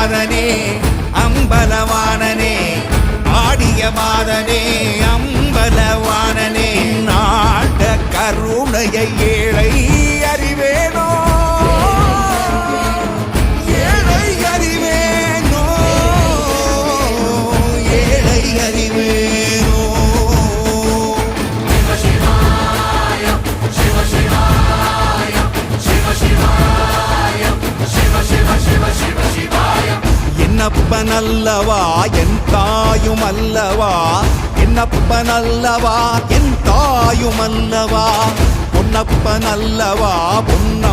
மாதனே அம்பலவானனே ஆடிய மாதனே அம்பலவானனே நாட கருணையை ஏழை அறிவேனோ ஏழை அறிவேனோ ஏழை அறிவேனோ என்னப்பனல்லவா என் தாயும் அல்லவா என்னப்பனல்லவா என் தாயும் அல்லவா பொன்னப்பனல்லவா பொன்ன